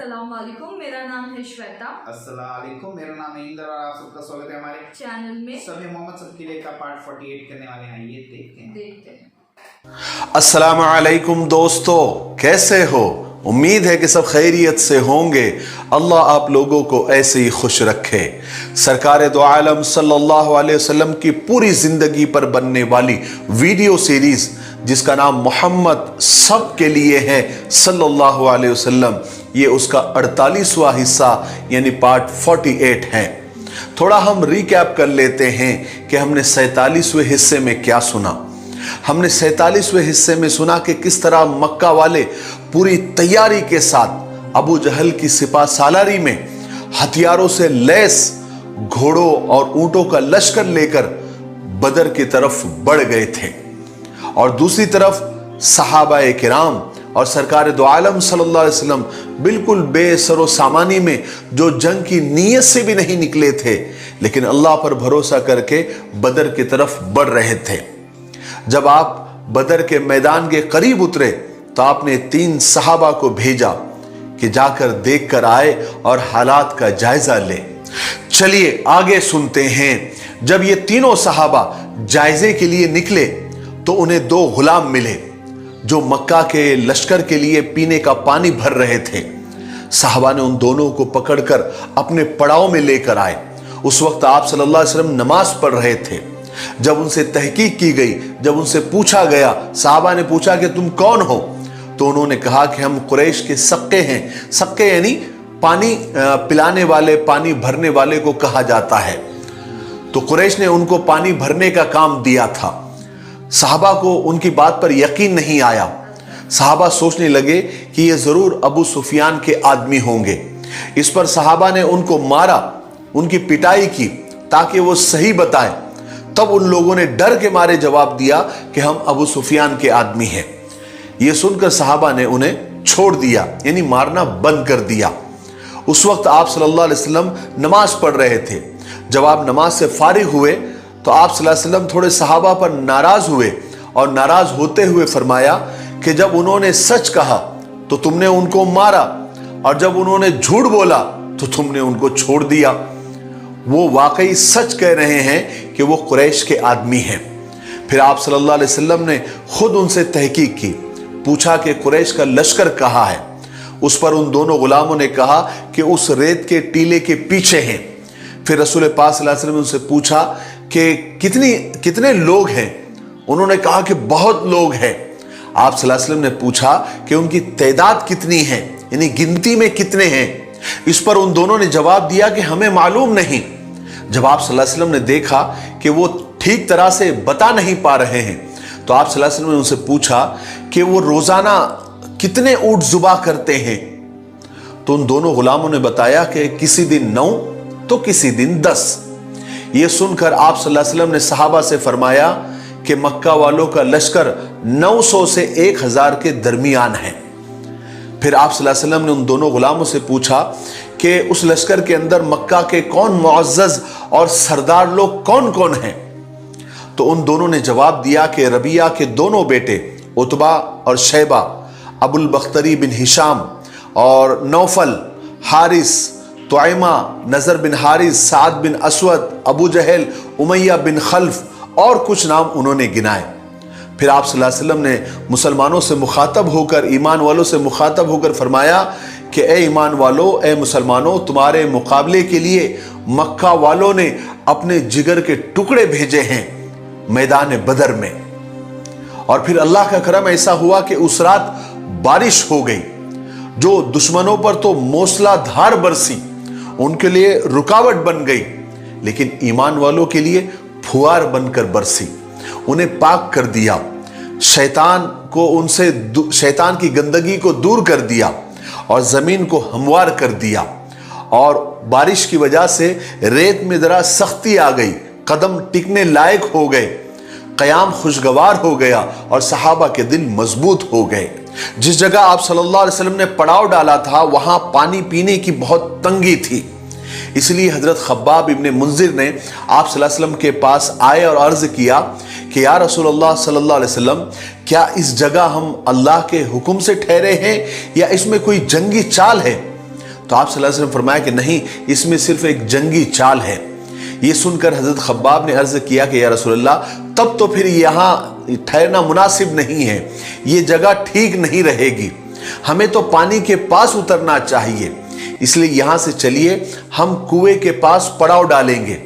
अस्सलाम वालेकुम, मेरा नाम है श्वेता। अस्सलाम वालेकुम, मेरा नाम है इंदर और आप सबका स्वागत है हमारे चैनल में। सभी मोहम्मद सबकीले का पार्ट 48 करने वाले हैं। आइए देखते हैं। अस्सलाम वालेकुम दोस्तों, कैसे हो? उम्मीद है कि सब खैरियत से होंगे। अल्लाह आप लोगों को ऐसे ही खुश रखे। सरकार दो आलम सल्लल्लाहु अलैहि वसल्लम की पूरी जिंदगी पर बनने वाली वीडियो सीरीज जिसका नाम मोहम्मद सब के लिए है सल्लल्लाहु अलैहि वसल्लम, ये उसका 48वां हिस्सा यानी पार्ट 48 है। थोड़ा हम रिकैप कर लेते हैं कि हमने 47वें हिस्से में क्या सुना। हमने 47वें हिस्से में सुना कि किस तरह मक्का वाले पूरी तैयारी के साथ अबू जहल की सिपा सालारी में हथियारों से लैस घोड़ों और ऊंटों का लश्कर लेकर बदर की तरफ बढ़ गए थे, और दूसरी तरफ सहाबाए किराम और सरकार दो आलम सल्लल्लाहु अलैहि वसल्लम बिल्कुल बेसरो सामानी में जो जंग की नीयत से भी नहीं निकले थे, लेकिन अल्लाह पर भरोसा करके बदर की तरफ बढ़ रहे थे। जब आप बदर के मैदान के करीब उतरे तो आपने 3 सहाबा को भेजा कि जाकर देख कर आए और हालात का जायजा ले। चलिए आगे सुनते हैं। जब ये तीनों सहाबा जायजे के लिए निकले तो उन्हें 2 गुलाम मिले जो मक्का के लश्कर के लिए पीने का पानी भर रहे थे। साहबा ने उन दोनों को पकड़कर अपने पड़ाव में लेकर आए। उस वक्त आप सल्लल्लाहु अलैहि वसल्लम नमाज पढ़ रहे थे। जब उनसे तहकीक की गई, जब उनसे पूछा गया, साहबा ने पूछा कि तुम कौन हो, तो उन्होंने कहा कि हम कुरैश के सक्के हैं। सक्के यानी पानी पिलाने वाले, पानी भरने वाले को कहा जाता है। तो कुरैश ने उनको पानी भरने का काम दिया था। साहबा को उनकी बात पर यकीन नहीं आया। साहबा सोचने लगे कि ये जरूर अबू सुफियान के आदमी होंगे। इस पर साहबा ने उनको मारा, उनकी पिटाई की ताकि वो सही बताएं। तब उन लोगों ने डर के मारे जवाब दिया कि हम अबू सुफियान के आदमी हैं। यह सुनकर साहबा ने उन्हें छोड़ दिया, यानी मारना बंद कर दिया। उस वक्त आप सल्लल्लाहु अलैहि वसल्लम नमाज पढ़ रहे थे। जब आप नमाज से फारिग हुए तो आप सल्लल्लाहु अलैहि वसल्लम थोड़े सहाबा पर नाराज हुए, और नाराज होते हुए फरमाया कि जब उन्होंने सच कहा तो तुमने उनको मारा, और जब उन्होंने झूठ बोला तो तुमने उनको छोड़ दिया। वो वाकई सच कह रहे हैं कि वो कुरैश के आदमी हैं। फिर आप सल्लल्लाहु अलैहि वसल्लम ने खुद उनसे तहकीक की, पूछा कि कुरैश का लश्कर कहाँ है। उस पर उन दोनों गुलामों ने कहा कि उस रेत के टीले के पीछे हैं। फिर रसूल पाक सल्लल्लाहु अलैहि वसल्लम ने उनसे पूछा कि कितने लोग हैं। उन्होंने कहा कि बहुत लोग हैं। आप सल्लल्लाहु अलैहि वसल्लम ने पूछा कि उनकी तादाद कितनी है, यानी गिनती में कितने हैं। इस पर उन दोनों ने जवाब दिया कि हमें मालूम नहीं। जब आप सल्लल्लाहु अलैहि वसल्लम ने देखा कि वो ठीक तरह से बता नहीं पा रहे हैं, तो आप सल्लल्लाहु अलैहि वसल्लम ने उनसे पूछा कि वो रोजाना कितने ऊंट जुबा करते हैं। तो उन दोनों गुलामों ने बताया कि किसी दिन 9 तो किसी दिन 10। ये सुनकर आप सल्लल्लाहु अलैहि वसल्लम ने सहाबा से फरमाया कि मक्का वालों का लश्कर 900 से 1000 के दरमियान है। फिर आप सल्लल्लाहु अलैहि वसल्लम ने उन दोनों गुलामों से पूछा कि उस लश्कर के अंदर मक्का के कौन मुअज़्ज़ज़ और सरदार लोग कौन कौन हैं। तो उन दोनों ने जवाब दिया कि रबिया के दोनों बेटे उतबा और शैबा, अबुल बख्तरी बिन हिशाम और नौफल, हारिस, तुआइमा, नजर बिन हारिस, साद बिन असवद, अबू जहल, उमैया बिन खल्फ और कुछ नाम उन्होंने गिनाए। फिर आप सल्लल्लाहु अलैहि वसल्लम ने मुसलमानों से मुखातब होकर, ईमान वालों से मुखातब होकर फरमाया कि ए ईमान वालों, ए मुसलमानों, तुम्हारे मुकाबले के लिए मक्का वालों ने अपने जिगर के टुकड़े भेजे हैं मैदान बदर में। और फिर अल्लाह का करम ऐसा हुआ कि उस रात बारिश हो गई, जो दुश्मनों पर तो मूसलाधार बरसी, उनके लिए रुकावट बन गई, लेकिन ईमान वालों के लिए फुआर बनकर बरसी, उन्हें पाक कर दिया। शैतान की गंदगी को दूर कर दिया और जमीन को हमवार कर दिया। और बारिश की वजह से रेत में जरा सख्ती आ गई, कदम टिकने लायक हो गए, कयाम खुशगवार हो गया और सहाबा के दिल मजबूत हो गए। जिस जगह आप सल्लल्लाहु अलैहि वसल्लम ने पड़ाव डाला था वहां पानी पीने की बहुत तंगी थी। इसलिए हजरत खब्बाब इब्ने मुंजिर ने आप सल्लल्लाहु अलैहि वसल्लम के पास आए और अर्ज किया कि या रसूलल्लाह सल्लल्लाहु अलैहि वसल्लम, क्या इस जगह हम अल्लाह के हुक्म से ठहरे हैं या इसमें कोई जंगी चाल है? तो आप सल्लल्लाहु अलैहि वसल्लम फरमाया कि नहीं, इसमें सिर्फ एक जंगी चाल है। ये सुनकर हजरत खब्बाब ने अर्ज किया कि या रसूल अल्लाह, तब तो फिर यहाँ ठहरना मुनासिब नहीं है, ये जगह ठीक नहीं रहेगी, हमें तो पानी के पास उतरना चाहिए, इसलिए यहाँ से चलिए हम कुएं के पास पड़ाव डालेंगे।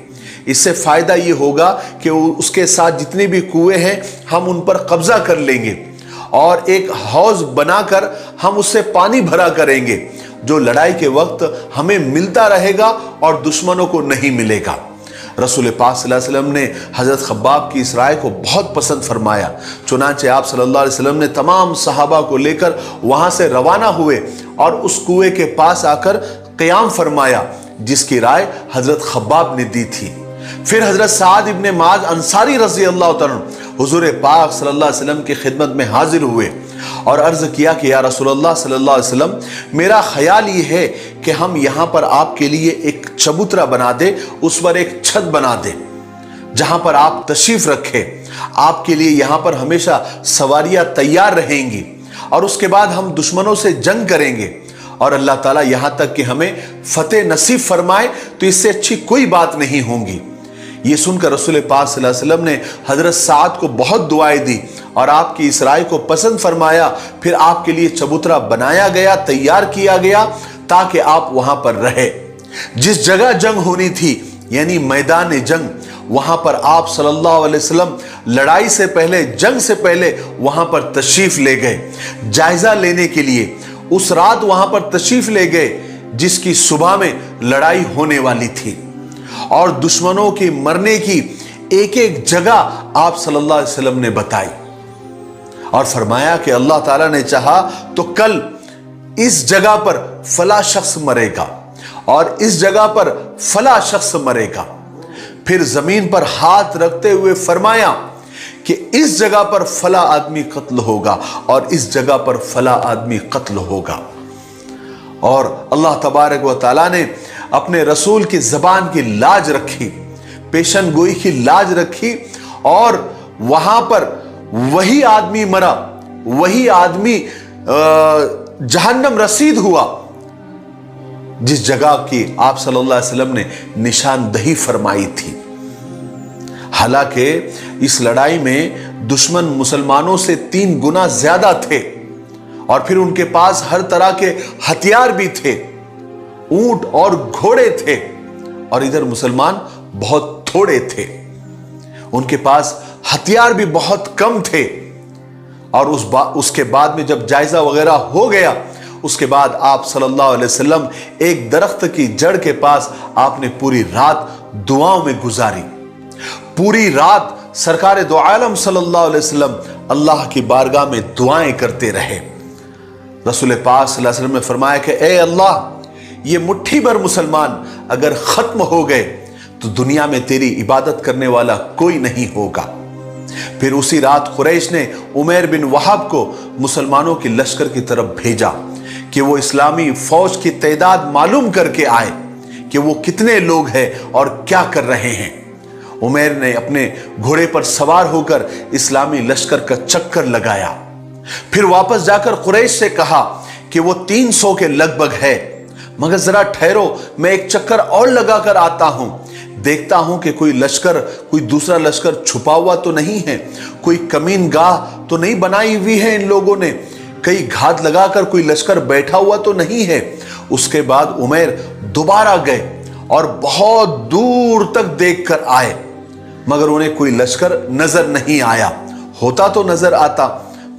इससे फायदा ये होगा कि उसके साथ जितने भी कुएं हैं हम उन पर कब्जा कर लेंगे और एक हौज बनाकर हम उससे पानी भरा करेंगे, जो लड़ाई के वक्त हमें मिलता रहेगा और दुश्मनों को नहीं मिलेगा। रसूल पाक सल्लल्लाहु अलैहि वसल्लम ने हजरत खब्बाब की इस राय को बहुत पसंद फरमाया। चुनांचे आप सल्लल्लाहु अलैहि वसल्लम ने तमाम सहाबा को लेकर वहां से रवाना हुए और उस कुएं के पास आकर क़याम फरमाया जिसकी राय हजरत खब्बाब ने दी थी। फिर हजरत साद इब्ने माज अंसारी रज़ी अल्लाह तआला हुजूर पाक सल्लल्लाहु अलैहि वसल्लम की खिदमत में हाजिर हुए और अर्ज किया कि या रसूलल्लाह सल्लल्लाहु अलैहि वसल्लम, मेरा ख्याल ये है कि हम यहाँ पर आपके लिए एक चबूतरा बना दे, उस पर एक छत बना दे जहां पर आप तशरीफ रखें, आपके लिए यहाँ पर हमेशा सवारियां तैयार रहेंगी और उसके बाद हम दुश्मनों से जंग करेंगे और अल्लाह ताला यहाँ तक कि हमें फतेह नसीब फरमाए, तो इससे अच्छी कोई बात नहीं होगी। ये सुनकर रसूल पाक सल्लल्लाहु अलैहि वसल्लम ने हजरत साद को बहुत दुआएं दी और आपकी इस राय को पसंद फरमाया। फिर आपके लिए चबूतरा बनाया गया, तैयार किया गया ताकि आप वहां पर रहे। जिस जगह जंग होनी थी यानी मैदान जंग, वहां पर आप सल्लल्लाहु अलैहि वसल्लम लड़ाई से पहले, जंग से पहले वहां पर तशरीफ ले गए जायजा लेने के लिए। उस रात वहां पर तशरीफ ले गए जिसकी सुबह में लड़ाई होने वाली थी और दुश्मनों के मरने की एक एक जगह आप सल्लल्लाहु अलैहि वसल्लम ने बताई और फरमाया कि अल्लाह ताला ने चाहा तो कल इस जगह पर फला शख्स मरेगा और इस जगह पर फला शख्स मरेगा। फिर जमीन पर हाथ रखते हुए फरमाया कि इस जगह पर फला आदमी कत्ल होगा और इस जगह पर फला आदमी कत्ल होगा। और अल्लाह तबारक व तआला ने अपने रसूल की जबान की लाज रखी, पेशन गोई की लाज रखी और वहां पर वही आदमी मरा, वही आदमी जहन्नम रसीद हुआ जिस जगह की आप सल्लल्लाहु अलैहि वसल्लम ने निशानदही फरमाई थी। हालांकि इस लड़ाई में दुश्मन मुसलमानों से 3 गुना ज्यादा थे और फिर उनके पास हर तरह के हथियार भी थे, ऊंट और घोड़े थे और इधर मुसलमान बहुत थोड़े थे, उनके पास हथियार भी बहुत कम थे। और उसके बाद में जब जायजा वगैरह हो गया, उसके बाद आप सल्लल्लाहु अलैहि वसल्लम एक दरख्त की जड़ के पास आपने पूरी रात दुआओं में गुजारी। पूरी रात सरकार दो आलम सल्लल्लाहु अलैहि वसल्लम अल्लाह की बारगाह में दुआएं करते रहे। रसूल पाक सल्लल्लाहु अलैहि वसल्लम ने फरमाया कि ए अल्लाह, ये मुट्ठी भर मुसलमान अगर खत्म हो गए तो दुनिया में तेरी इबादत करने वाला कोई नहीं होगा। फिर उसी रात कुरैश ने उमैर बिन वहाब को मुसलमानों के लश्कर की तरफ भेजा कि वो इस्लामी फौज की तादाद मालूम करके आए कि वो कितने लोग हैं और क्या कर रहे हैं। उमैर ने अपने घोड़े पर सवार होकर इस्लामी लश्कर का चक्कर लगाया, फिर वापस जाकर कुरैश से कहा कि वो 300 के लगभग है, मगर जरा ठहरो, मैं एक चक्कर और लगाकर आता हूं, देखता हूं कि कोई लश्कर, कोई दूसरा लश्कर छुपा हुआ तो नहीं है, कोई कमीन गाह तो नहीं बनाई हुई है इन लोगों ने, कई घात लगाकर कोई लश्कर बैठा हुआ तो नहीं है। उसके बाद उमैर दोबारा गए और बहुत दूर तक देखकर आए, मगर उन्हें कोई लश्कर नजर नहीं आया। होता तो नजर आता,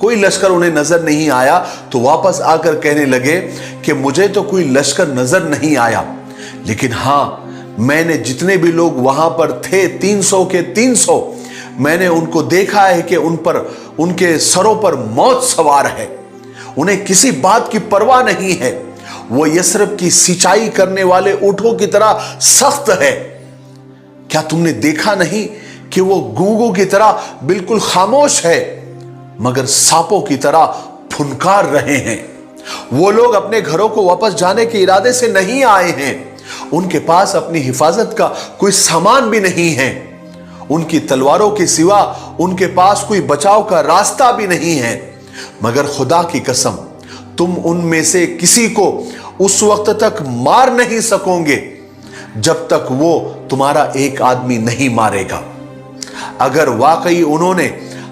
कोई लश्कर उन्हें नजर नहीं आया, तो वापस आकर कहने लगे कि मुझे तो कोई लश्कर नजर नहीं आया, लेकिन हां, मैंने जितने भी लोग वहां पर थे 300 के 300, मैंने उनको देखा है कि उन पर, उनके सरों पर मौत सवार है, उन्हें किसी बात की परवाह नहीं है, वो यसरब की सिंचाई करने वाले ऊंटों की तरह सख्त है। क्या तुमने देखा नहीं कि वो गूंगों की तरह बिल्कुल खामोश है, मगर सांपों की तरह फुनकार रहे हैं। वो लोग अपने घरों को वापस जाने के इरादे से नहीं आए हैं, उनके पास अपनी हिफाजत का कोई सामान भी नहीं है, उनकी तलवारों के सिवा उनके पास कोई बचाव का रास्ता भी नहीं है। मगर खुदा की कसम, तुम उनमें से किसी को उस वक्त तक मार नहीं सकोगे जब तक वो तुम्हारा एक आदमी नहीं मारेगा। अगर वाकई उन्होंने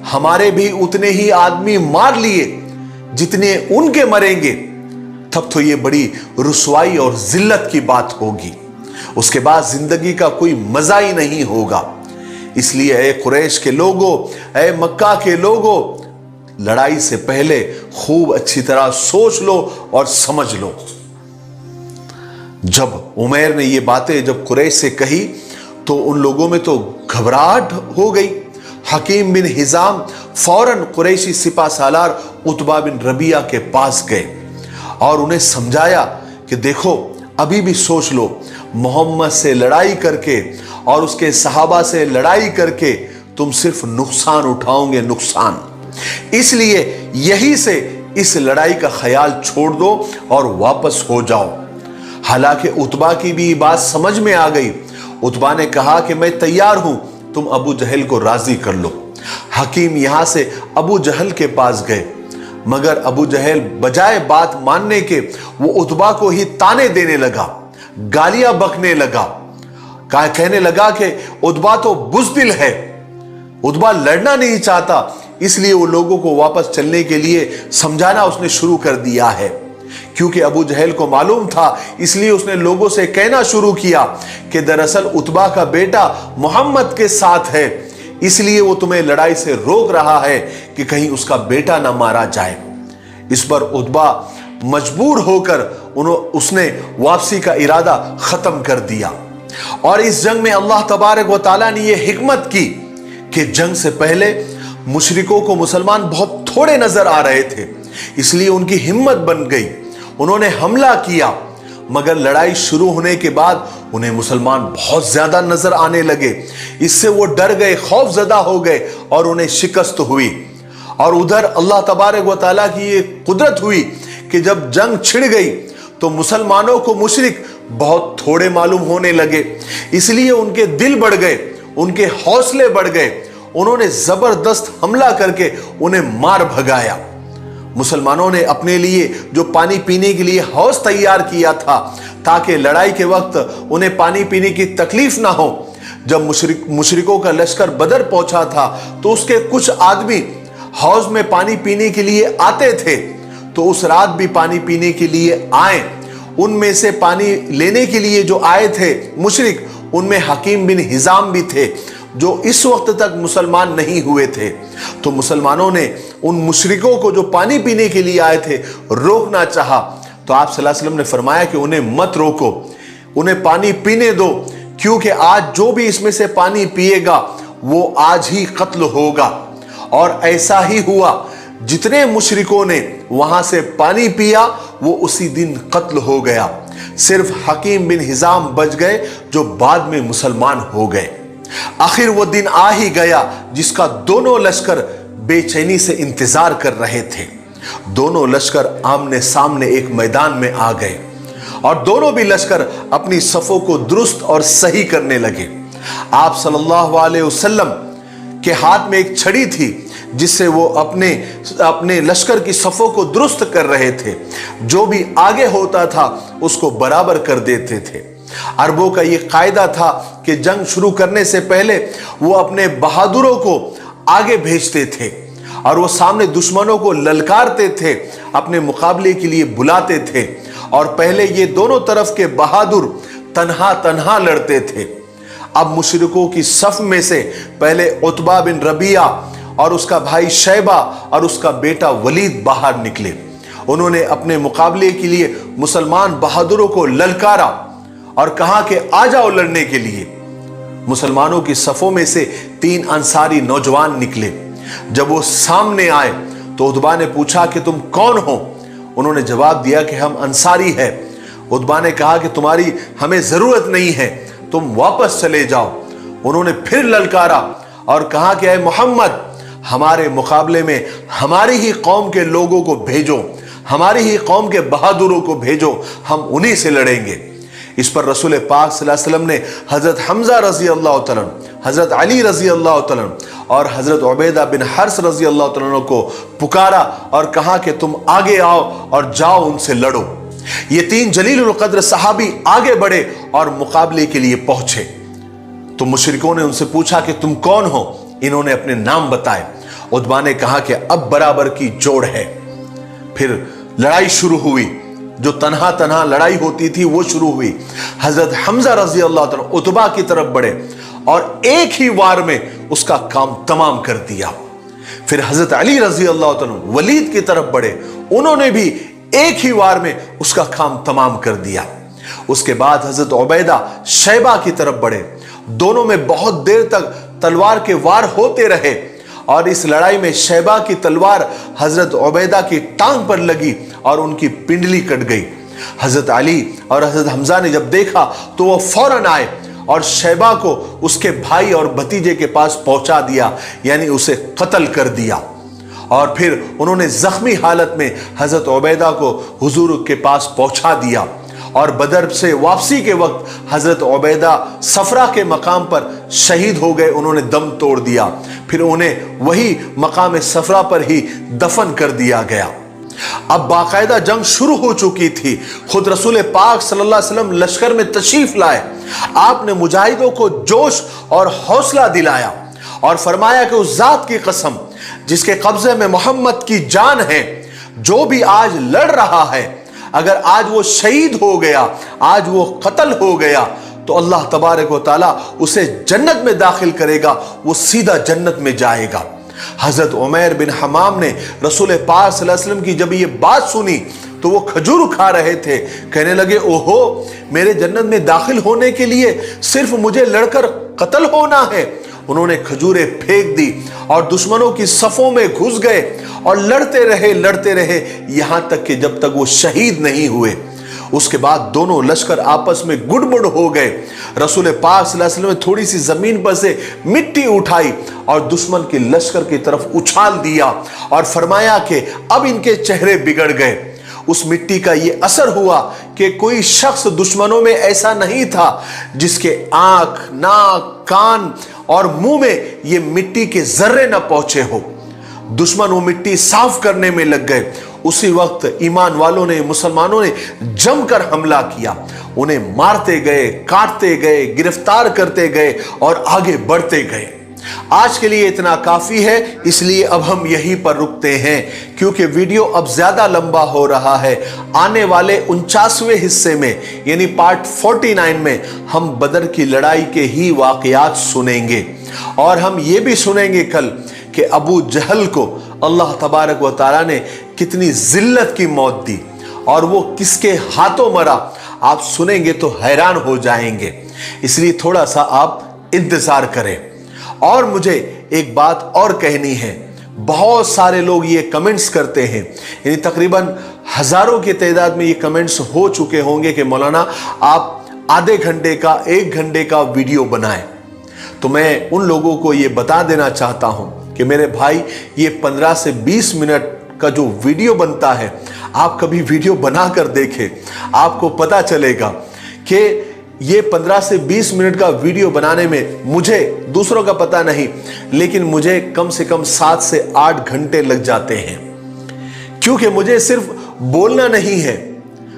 हमारे भी उतने ही आदमी मार लिए जितने उनके मरेंगे, तब तो ये बड़ी रुसवाई और जिल्लत की बात होगी। उसके बाद जिंदगी का कोई मजा ही नहीं होगा। इसलिए ऐ कुरैश के लोगों, ऐ मक्का के लोगों, लड़ाई से पहले खूब अच्छी तरह सोच लो और समझ लो। जब उमैर ने ये बातें जब कुरैश से कही तो उन लोगों में तो घबराहट हो गई। हकीम बिन हिजाम फौरन कुरैशी सिपा सालार उतबा बिन रबिया के पास गए और उन्हें समझाया कि देखो, अभी भी सोच लो, मोहम्मद से लड़ाई करके और उसके सहाबा से लड़ाई करके तुम सिर्फ नुकसान उठाओगे, नुकसान। इसलिए यही से इस लड़ाई का ख्याल छोड़ दो और वापस हो जाओ। हालांकि उतबा की भी बात समझ में आ गई। उतबा ने कहा कि मैं तैयार हूं, तुम अबू जहल को राजी कर लो। हकीम यहां से अबू जहल के पास गए, मगर अबू जहल बजाय बात मानने के वो उतबा को ही ताने देने लगा, गालियां बकने लगा, कहने लगा कि उतबा तो बुज़दिल है, उतबा लड़ना नहीं चाहता। इसलिए वो लोगों को वापस चलने के लिए समझाना उसने शुरू कर दिया है। क्योंकि अबू जहल को मालूम था, इसलिए उसने लोगों से कहना शुरू किया कि दरअसल उतबा का बेटा मोहम्मद के साथ है, इसलिए वो तुम्हें लड़ाई से रोक रहा है कि कहीं उसका बेटा ना मारा जाए। इस पर उतबा मजबूर होकर उसने वापसी का इरादा खत्म कर दिया। और इस जंग में अल्लाह तबारक व तआला ने यह हिकमत की कि जंग से पहले मुशरिकों को मुसलमान बहुत थोड़े नजर आ रहे थे, इसलिए उनकी हिम्मत बन गई, उन्होंने हमला किया। मगर लड़ाई शुरू होने के बाद उन्हें मुसलमान बहुत ज्यादा नजर आने लगे। इससे वो डर गए, खौफजदा हो गए और उन्हें शिकस्त हुई। और उधर अल्लाह तबारक व तआला की ये कुदरत हुई कि जब जंग छिड़ गई तो मुसलमानों को मुशरिक बहुत थोड़े मालूम होने लगे। इसलिए उनके दिल बढ़ गए, उनके हौसले बढ़ गए। उन्होंने जबरदस्त हमला करके उन्हें मार भगाया। मुसलमानों ने अपने लिए जो पानी पीने के लिए हौज तैयार किया था ताकि लड़ाई के वक्त उन्हें पानी पीने की तकलीफ ना हो। जब मुशरिकों का लश्कर बदर पहुंचा था तो उसके कुछ आदमी हौज में पानी पीने के लिए आते थे, तो उस रात भी पानी पीने के लिए आए। उनमें से पानी लेने के लिए जो आए थे मुशरिक, उनमें हकीम बिन हिजाम भी थे जो इस वक्त तक मुसलमान नहीं हुए थे। तो मुसलमानों ने उन मुशरिकों को जो पानी पीने के लिए आए थे रोकना चाहा, तो आप सल्लल्लाहु अलैहि वसल्लम ने फरमाया कि उन्हें मत रोको, उन्हें पानी पीने दो, क्योंकि आज जो भी इसमें से पानी पिएगा वो आज ही कत्ल होगा। और ऐसा ही हुआ, जितने मुशरिकों ने वहां से पानी पिया वो उसी दिन कत्ल हो गया। सिर्फ हकीम बिन हिजाम बच गए जो बाद में मुसलमान हो गए। आखिर वो दिन आ ही गया जिसका दोनों लश्कर बेचैनी से इंतजार कर रहे थे। दोनों लश्कर आमने सामने एक मैदान में आ गए और दोनों भी लश्कर अपनी सफों को दुरुस्त और सही करने लगे। आप सल्लल्लाहु अलैहि वसल्लम के हाथ में एक छड़ी थी जिससे वो अपने लश्कर की सफों को दुरुस्त कर रहे थे। जो भी आगे होता था उसको बराबर कर देते थे। अरबों का ये कायदा था कि जंग शुरू करने से पहले वो अपने बहादुरों को आगे भेजते थे और वो सामने दुश्मनों को ललकारते थे, अपने मुकाबले के लिए बुलाते थे। और पहले ये दोनों तरफ के बहादुर तन्हा तन्हा लड़ते थे। अब मुशरिकों की सफ में से पहले उतबा बिन रबिया और उसका भाई शैबा और उसका बेटा वलीद बाहर निकले। उन्होंने अपने मुकाबले के लिए मुसलमान बहादुरों को ललकारा और कहा कि आ जाओ लड़ने के लिए। मुसलमानों की सफों में से 3 अंसारी नौजवान निकले। जब वो सामने आए तो उतबा ने पूछा कि तुम कौन हो? उन्होंने जवाब दिया कि हम अंसारी हैं। उतबा ने कहा कि तुम्हारी हमें जरूरत नहीं है, तुम वापस चले जाओ। उन्होंने फिर ललकारा और कहा कि ऐ मोहम्मद, हमारे मुकाबले में हमारी ही कौम के लोगों को भेजो, हमारी ही कौम के बहादुरों को भेजो, हम उन्हीं से लड़ेंगे। इस पर रसूल पाक सल्लल्लाहु अलैहि वसल्लम ने हजरत हमजा रजी अल्लाह तआला, हजरत अली रजी अल्लाह तआला और हजरत उबैदा बिन हर्स रजी अल्लाह तआला को पुकारा और कहा कि तुम आगे आओ और जाओ उनसे लड़ो। ये 3 जलीलुल क़द्र सहाबी आगे बढ़े और मुकाबले के लिए पहुंचे। तो मुशरिकों ने उनसे पूछा कि तुम कौन हो? इन्होंने अपने नाम बताए। उतबा ने कहा कि अब बराबर की जोड़ है। फिर लड़ाई शुरू हुई, जो तन्हा तन्हा लड़ाई होती थी वो शुरू हुई। हजरत हमजा रजी अल्लाह तआला उतबा की तरफ बढ़े और एक ही वार में उसका काम तमाम कर दिया। फिर हजरत अली रजी अल्लाह तआला वलीद की तरफ बढ़े, उन्होंने भी एक ही वार में उसका काम तमाम कर दिया। उसके बाद हजरत उबैदा शैबा की तरफ बढ़े, दोनों में बहुत देर तक तलवार के वार होते रहे और इस लड़ाई में शैबा की तलवार हजरत उबैदा की टांग पर लगी और उनकी पिंडली कट गई। हजरत अली और हजरत हमजा ने जब देखा तो वो फौरन आए और शैबा को उसके भाई और भतीजे के पास पहुंचा दिया, यानी उसे कत्ल कर दिया। और फिर उन्होंने जख्मी हालत में हजरत उबैदा को हुजूर के पास पहुंचा दिया और बदर से वापसी के वक्त हजरत उबैदा सफरा के मकाम पर शहीद हो गए, उन्होंने दम तोड़ दिया। फिर उन्हें वही मकाम सफरा पर ही दफन कर दिया गया। अब बाकायदा जंग शुरू हो चुकी थी। खुद रसूल पाक सल्लल्लाहु अलैहि वसल्लम लश्कर में तशरीफ लाए। आपने मुजाहिदों को जोश और हौसला दिलाया और फरमाया कि उस जात की कसम जिसके कब्जे में मोहम्मद की जान है, जो भी आज लड़ रहा है, अगर आज वो शहीद हो गया, आज वो कत्ल हो गया, तो अल्लाह तबारक व तआला उसे जन्नत में दाखिल करेगा, वो सीधा जन्नत में जाएगा। हजरत उमैर बिन हमाम ने रसूल पाक सल्लल्लाहु अलैहि वसल्लम की जब ये बात सुनी तो वो खजूर खा रहे थे। कहने लगे, ओहो, मेरे जन्नत में दाखिल होने के लिए सिर्फ मुझे लड़कर कत्ल होना है। उन्होंने खजूरें फेंक दी और दुश्मनों की सफों में घुस गए और लड़ते रहे यहां तक कि जब तक वो शहीद नहीं हुए। उसके बाद दोनों लश्कर आपस में गुड़मुड़ हो गए। रसूल पाक सल्लल्लाहु अलैहि वसल्लम ने थोड़ी सी जमीन पर से मिट्टी उठाई और दुश्मन के लश्कर की तरफ उछाल दिया और फरमाया कि अब इनके चेहरे बिगड़ गए। उस मिट्टी का ये असर हुआ कि कोई शख्स दुश्मनों में ऐसा नहीं था जिसके आंख, नाक, कान और मुंह में ये मिट्टी के जर्रे न पहुंचे हो। दुश्मन वो मिट्टी साफ करने में लग गए। उसी वक्त ईमान वालों ने, मुसलमानों ने जमकर हमला किया। उन्हें मारते गए, काटते गए, गिरफ्तार करते गए और आगे बढ़ते गए। आज के लिए इतना काफी है, इसलिए अब हम यहीं पर रुकते हैं क्योंकि वीडियो अब ज्यादा लंबा हो रहा है। आने वाले 49वें हिस्से में यानी पार्ट 49 में हम बदर की लड़ाई के ही वाकयात सुनेंगे और हम ये भी सुनेंगे कल कि अबू जहल को अल्लाह तबारक व तआला ने कितनी जिल्लत की मौत दी और वो किसके हाथों मरा। आप सुनेंगे तो हैरान हो जाएंगे, इसलिए थोड़ा सा आप इंतजार करें। और मुझे एक बात और कहनी है, बहुत सारे लोग ये कमेंट्स करते हैं, यानी तकरीबन हजारों की तादाद में ये कमेंट्स हो चुके होंगे कि मौलाना आप आधे घंटे का, 1 घंटे का वीडियो बनाएं। तो मैं उन लोगों को ये बता देना चाहता हूं कि मेरे भाई, ये 15 से 20 मिनट का जो वीडियो बनता है, आप कभी वीडियो बनाकर देखें, आपको पता चलेगा कि ये 15 से 20 मिनट का वीडियो बनाने में मुझे, दूसरों का पता नहीं, लेकिन मुझे कम से कम 7 से 8 घंटे लग जाते हैं, क्योंकि मुझे सिर्फ बोलना नहीं है।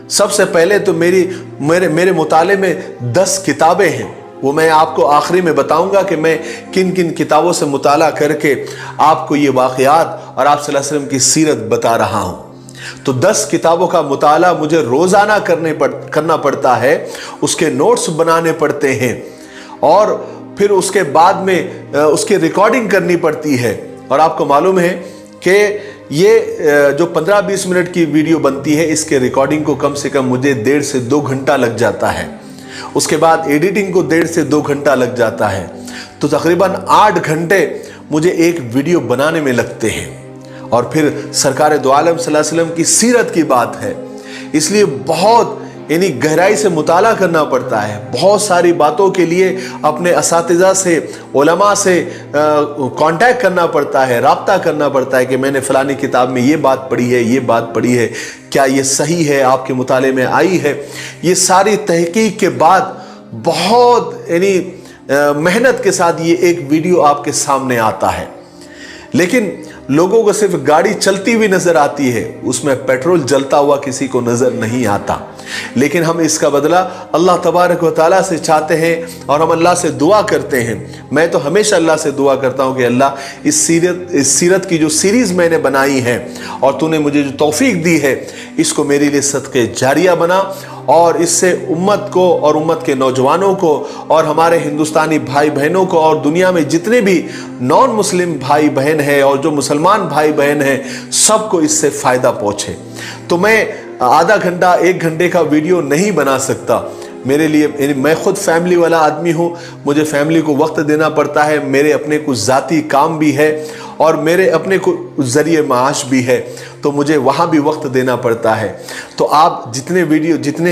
सबसे पहले तो मेरे मुताले में 10 किताबें हैं, वो मैं आपको आखिरी में बताऊंगा कि मैं किन किन किताबों से मुताला करके आपको ये वाक़यात और आप सल्लल्लाहु अलैहि वसल्लम की सीरत बता रहा हूं। तो 10 किताबों का मुताला मुझे रोजाना करना पड़ता है, उसके नोट्स बनाने पड़ते हैं और फिर उसके बाद में उसकी रिकॉर्डिंग करनी पड़ती है। और आपको मालूम है कि ये जो 15-20 मिनट की वीडियो बनती है, इसके रिकॉर्डिंग को कम से कम मुझे 1.5 से 2 घंटा लग जाता है। उसके बाद एडिटिंग को 1.5 से 2 घंटा लग जाता है। तो तकरीबन 8 घंटे मुझे एक वीडियो बनाने में लगते हैं। और फिर सरकार दो आलम सल्लल्लाहु अलैहि वसल्लम की सीरत की बात है, इसलिए बहुत यानी गहराई से मुताला करना पड़ता है। बहुत सारी बातों के लिए अपने असातिज़ा से, उलमा से कांटेक्ट करना पड़ता है, राब्ता करना पड़ता है कि मैंने फ़लानी किताब में ये बात पढ़ी है, ये बात पढ़ी है, क्या ये सही है, आपके मुताले में आई है। ये सारी तहकीक के बाद बहुत यानी मेहनत के साथ ये एक वीडियो आपके सामने आता है। लेकिन लोगों को सिर्फ गाड़ी चलती हुई नजर आती है, उसमें पेट्रोल जलता हुआ किसी को नजर नहीं आता। लेकिन हम इसका बदला अल्लाह तबारक व तआला से चाहते हैं और हम अल्लाह से दुआ करते हैं। मैं तो हमेशा अल्लाह से दुआ करता हूं कि अल्लाह इस सीरत की जो सीरीज मैंने बनाई है और तूने मुझे जो तौफीक दी है, इसको मेरे लिए सदके जारिया बना और इससे उम्मत को और उम्मत के नौजवानों को और हमारे हिंदुस्तानी भाई बहनों को और दुनिया में जितने भी नॉन मुस्लिम भाई बहन हैं और जो मुसलमान भाई बहन हैं, सबको इससे फ़ायदा पहुँचे। तो मैं आधा घंटा 1 घंटे का वीडियो नहीं बना सकता। मेरे लिए, मैं खुद फैमिली वाला आदमी हूँ, मुझे फैमिली को वक्त देना पड़ता है, मेरे अपने कुछ ज़ाती काम भी है और मेरे अपने कुछ ज़रिए माश भी है, तो मुझे वहाँ भी वक्त देना पड़ता है। तो आप जितने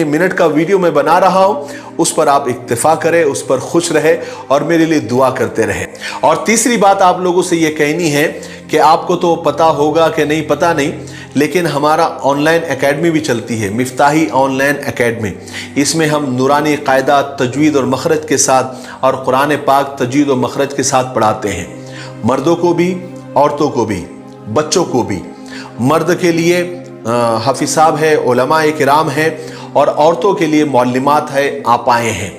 मिनट का वीडियो मैं बना रहा हूँ, उस पर आप इक्तिफा करें, उस पर खुश रहे और मेरे लिए दुआ करते रहे। और तीसरी बात आप लोगों से ये कहनी है कि आपको तो पता होगा कि नहीं पता नहीं, लेकिन हमारा ऑनलाइन एकेडमी भी चलती है, मिफ्ताही ऑनलाइन एकेडमी। इसमें हम नूरानी कायदा तजवीद और मखरज के साथ और कुरान पाक तजवीद और मखरज के साथ पढ़ाते हैं, मर्दों को भी, औरतों को भी, बच्चों को भी। मर्द के लिए हाफिज साहब है, उलमाए किराम है, और औरतों के लिए मौल्लिमात है, आपाएँ हैं।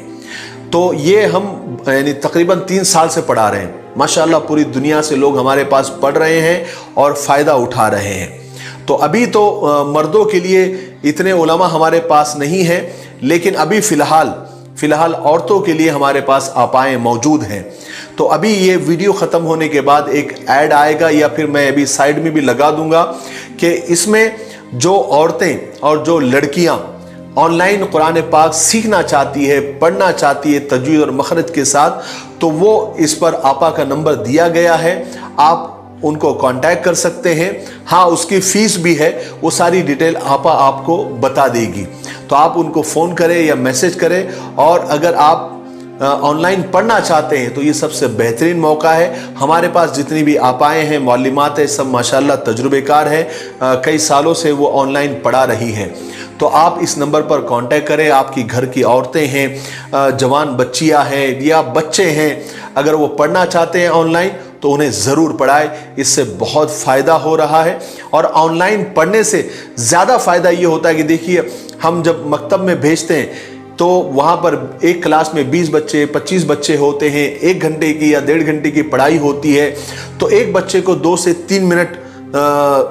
तो ये हम यानी तकरीबन 3 साल से पढ़ा रहे हैं। माशाअल्लाह पूरी दुनिया से लोग हमारे पास पढ़ रहे हैं और फ़ायदा उठा रहे हैं। तो अभी तो मर्दों के लिए इतने उलमा हमारे पास नहीं है, लेकिन अभी फ़िलहाल औरतों के लिए हमारे पास आपाएँ मौजूद हैं। तो अभी ये वीडियो ख़त्म होने के बाद एक ऐड आएगा, या फिर मैं अभी साइड में भी लगा दूंगा कि इसमें जो औरतें और जो लड़कियां ऑनलाइन कुरान पाक सीखना चाहती है, पढ़ना चाहती है तजवीद और मखरज के साथ, तो वो इस पर आपा का नंबर दिया गया है, आप उनको कांटेक्ट कर सकते हैं। हाँ, उसकी फ़ीस भी है, वो सारी डिटेल आपा आपको बता देगी। तो आप उनको फ़ोन करें या मैसेज करें। और अगर आप ऑनलाइन पढ़ना चाहते हैं तो ये सबसे बेहतरीन मौका है। हमारे पास जितनी भी आपाएँ हैं, मौलिमात है, सब माशाल्लाह तजुर्बेकार हैं, कई सालों से वो ऑनलाइन पढ़ा रही हैं। तो आप इस नंबर पर कांटेक्ट करें। आपकी घर की औरतें हैं, जवान बच्चियां हैं या बच्चे हैं, अगर वो पढ़ना चाहते हैं ऑनलाइन तो उन्हें ज़रूर पढ़ाएं, इससे बहुत फ़ायदा हो रहा है। और ऑनलाइन पढ़ने से ज़्यादा फ़ायदा ये होता है कि देखिए, हम जब मकतब में भेजते हैं तो वहाँ पर एक क्लास में 20 बच्चे 25 बच्चे होते हैं, 1 घंटे की या 1.5 घंटे की पढ़ाई होती है, तो एक बच्चे को 2 से 3 मिनट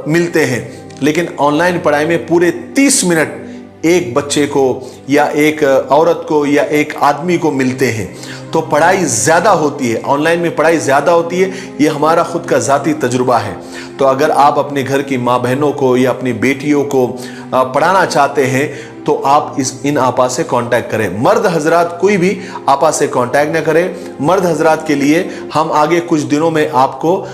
मिलते हैं। लेकिन ऑनलाइन पढ़ाई में पूरे 30 मिनट एक बच्चे को या एक औरत को या एक आदमी को मिलते हैं। तो पढ़ाई ज़्यादा होती है, ऑनलाइन में पढ़ाई ज़्यादा होती है। ये हमारा खुद का ज़ाती तजुर्बा है। तो अगर आप अपने घर की माँ बहनों को या अपनी बेटियों को पढ़ाना चाहते हैं तो आप इन आपा से कांटेक्ट करें। मर्द हजरात कोई भी आपा से कांटेक्ट न करें। मर्द हजरात के लिए हम आगे कुछ दिनों में आपको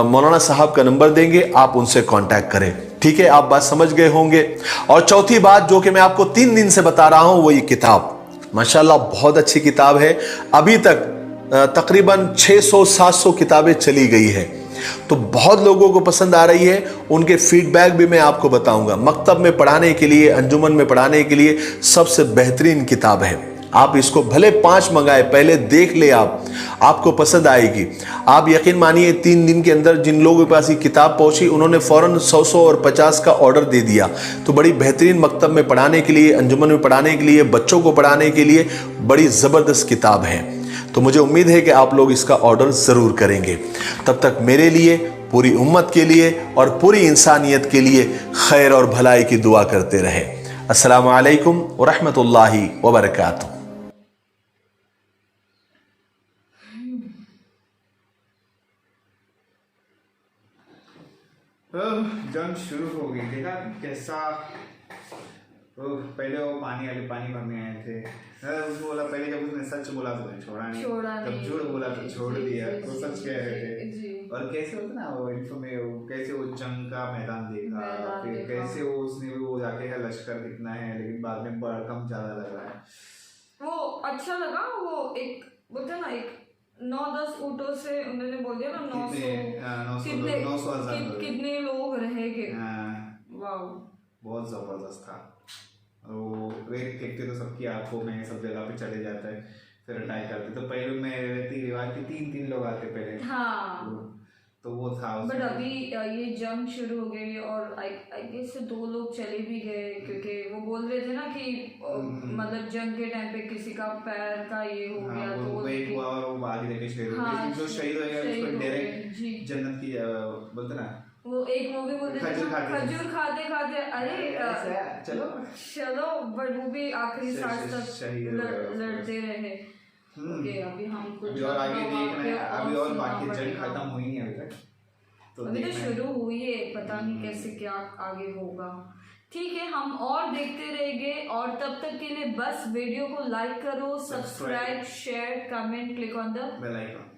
मौलाना साहब का नंबर देंगे, आप उनसे कांटेक्ट करें। ठीक है, आप बात समझ गए होंगे। और चौथी बात जो कि मैं आपको 3 दिन से बता रहा हूं, वो ये किताब माशाल्लाह बहुत अच्छी किताब है। अभी तक तकरीबन 600-700 किताबें चली गई है, तो बहुत लोगों को पसंद आ रही है। उनके फीडबैक भी मैं आपको बताऊंगा। मकतब में पढ़ाने के लिए, अंजुमन में पढ़ाने के लिए सबसे बेहतरीन किताब है। आप इसको भले 5 मंगाए, पहले देख ले, आपको पसंद आएगी। आप यकीन मानिए 3 दिन के अंदर जिन लोगों के पास ये किताब पहुंची, उन्होंने फ़ौरन 100 और 50 का ऑर्डर दे दिया। तो बड़ी बेहतरीन मकतब में पढ़ाने के लिए, अंजुमन में पढ़ाने के लिए, बच्चों को पढ़ाने के लिए बड़ी ज़बरदस्त किताब है। तो मुझे उम्मीद है कि आप लोग इसका ऑर्डर ज़रूर करेंगे। तब तक मेरे लिए, पूरी उम्मत के लिए और पूरी इंसानियत के लिए खैर और भलाई की दुआ करते रहे। अस्सलामु अलैकुम व रहमतुल्लाहि व बरकातुहू। जंग शुरू हो गई। देखा कैसा, पहले वो पानी भरने आए थे। उसने बोला, पहले जब उसने सच बोला तो छोड़ा नहीं, जब झूठ बोला तो छोड़ दिया। तो सच कह रहे थे। और कैसे होता ना वो कैसे वो जंग का मैदान देखा, फिर कैसे वो उसने वो जाके है लश्कर कितना है, लेकिन बाद में कम ज्यादा लग रहा है। वो अच्छा लगा। वो एक बोलते ना, एक 9-10 ऊँटों से उन्होंने बोल दिया ना, 900 कितने लोग रहेंगे। वाह, बहुत जबरदस्त था। वो रेत फेंकते तो सबकी आंखों में, सब जगह पे चले जाता है, फिर अटैक करते। तो पहले में रहती रिवाज की 3 लोग आते पहले। हाँ। تو وہ تھا بٹ ابھی یہ جنگ شروع ہو گئی اور آئی گیس 2 لوگ چلے بھی گئے کیونکہ وہ بول رہے تھے نا کہ مطلب جنگ کے ٹائم پہ کسی کا پیر کا یہ ہو گیا تو وہ ایک ہوا اور وہ باہر رہ کے شہید ہو گیا. جو شہید ہو گیا اس کو ڈائریکٹ جنت کی بولتے نا وہ ایک مووی بولتے تھے کھجور کھاتے کھاتے ارے چلو بٹ وہ بھی آخری سانس تک لڑتے رہے. ابھی ہم کچھ اور آگے دیکھنا ہے ابھی اور باقی جنگ ختم ہوئی نہیں ابھی تک ابھی تو شروع ہوئی ہے پتہ نہیں کیسے کیا آگے ہوگا. ٹھیک ہے ہم اور دیکھتے رہیں گے اور تب تک کے لیے بس ویڈیو کو لائک کرو subscribe share comment click on the bell icon.